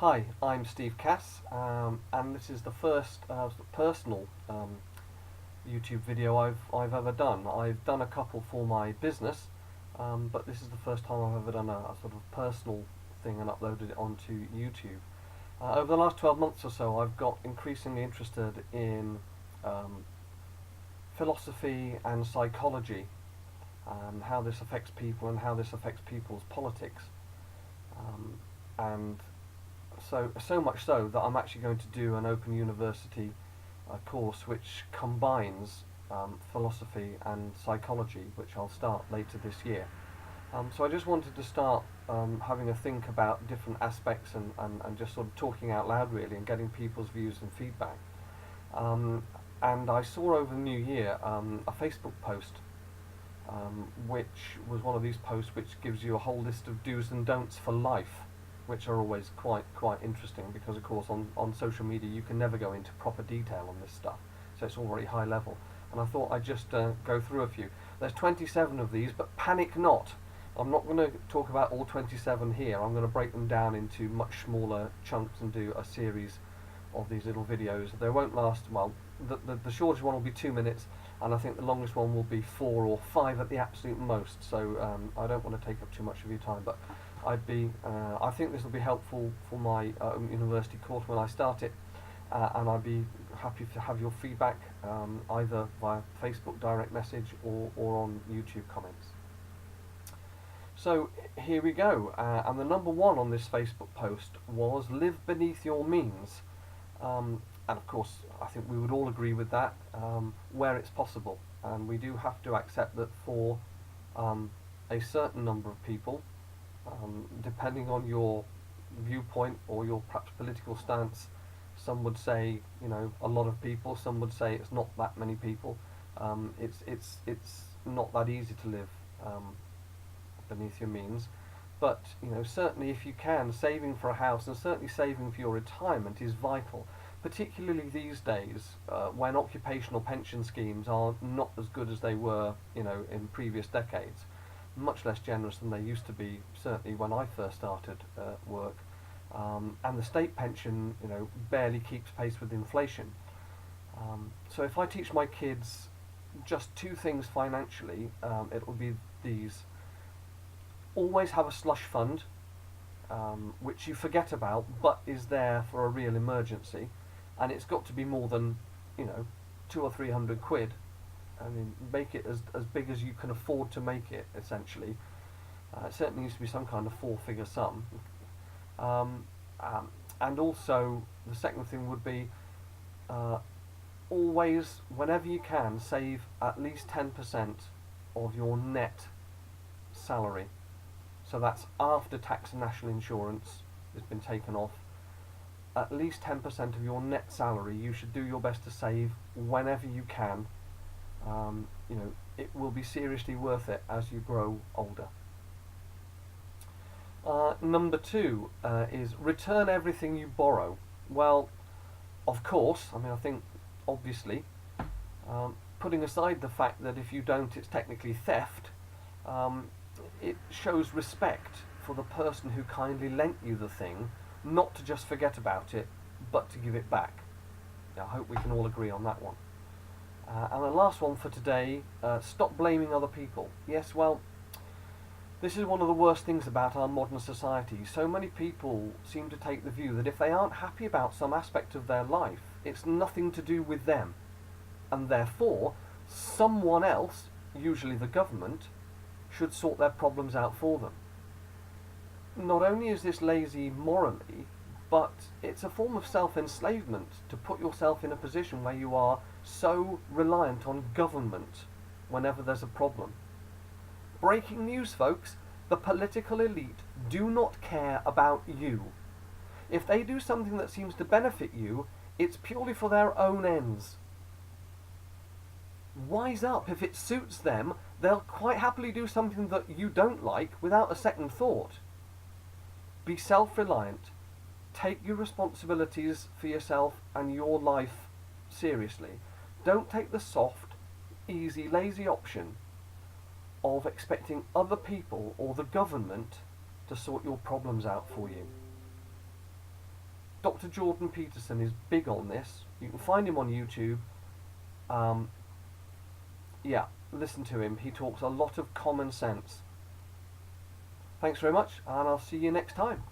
Hi, I'm Steve Cass, and this is the first personal YouTube video I've ever done. I've done a couple for my business, but this is the first time I've ever done a sort of personal thing and uploaded it onto YouTube. Over the last 12 months or so, I've got increasingly interested in um, philosophy and psychology, and how this affects people and how this affects people's politics. And so much so that I'm actually going to do an Open University course which combines philosophy and psychology, which I'll start later this year. So I just wanted to start having a think about different aspects and just sort of talking out loud really and getting people's views and feedback. Um, and I saw over the new year a Facebook post which was one of these posts which gives you a whole list of do's and don'ts for life, which are always quite interesting because of course on social media you can never go into proper detail on this stuff, so it's all very high level, and I thought I'd just go through a few. There's 27 of these, but panic not. I'm not going to talk about all 27 here. I'm going to break them down into much smaller chunks and do a series of these little videos. They won't last, well, the shortest one will be 2 minutes, and I think the longest one will be 4 or 5 at the absolute most, so I don't want to take up too much of your time, but I think this will be helpful for my university course when I start it, and I'd be happy to have your feedback either via Facebook direct message or on YouTube comments. So here we go, and the number one on this Facebook post was live beneath your means, and of course I think we would all agree with that where it's possible, and we do have to accept that for a certain number of people, depending on your viewpoint or your perhaps political stance, some would say, you know, a lot of people, some would say it's not that many people. It's not that easy to live beneath your means, but you know, certainly if you can, saving for a house and certainly saving for your retirement is vital, particularly these days when occupational pension schemes are not as good as they were, you know, in previous decades, much less generous than they used to be, certainly when I first started work, and the state pension, you know, barely keeps pace with inflation. So if I teach my kids just two things financially, it will be these. Always have a slush fund, which you forget about but is there for a real emergency, and it's got to be more than, you know, 200 or 300 quid. I mean, make it as big as you can afford to make it, essentially. It certainly needs to be some kind of four-figure sum. And also, the second thing would be always, whenever you can, save at least 10% of your net salary. So that's after tax and national insurance has been taken off. At least 10% of your net salary you should do your best to save whenever you can. You know, it will be seriously worth it as you grow older. Number two is return everything you borrow. Well, of course, I mean, I think obviously, putting aside the fact that if you don't it's technically theft, it shows respect for the person who kindly lent you the thing, not to just forget about it, but to give it back. I hope we can all agree on that one. And the last one for today, stop blaming other people. Yes, well, this is one of the worst things about our modern society. So many people seem to take the view that if they aren't happy about some aspect of their life, it's nothing to do with them, and therefore someone else, usually the government, should sort their problems out for them. Not only is this lazy morally, but it's a form of self-enslavement to put yourself in a position where you are so reliant on government whenever there's a problem. Breaking news, folks, the political elite do not care about you. If they do something that seems to benefit you, it's purely for their own ends. Wise up. If it suits them, they'll quite happily do something that you don't like without a second thought. Be self-reliant. Take your responsibilities for yourself and your life seriously. Don't take the soft, easy, lazy option of expecting other people or the government to sort your problems out for you. Dr. Jordan Peterson is big on this. You can find him on YouTube. Yeah, listen to him. He talks a lot of common sense. Thanks very much, and I'll see you next time.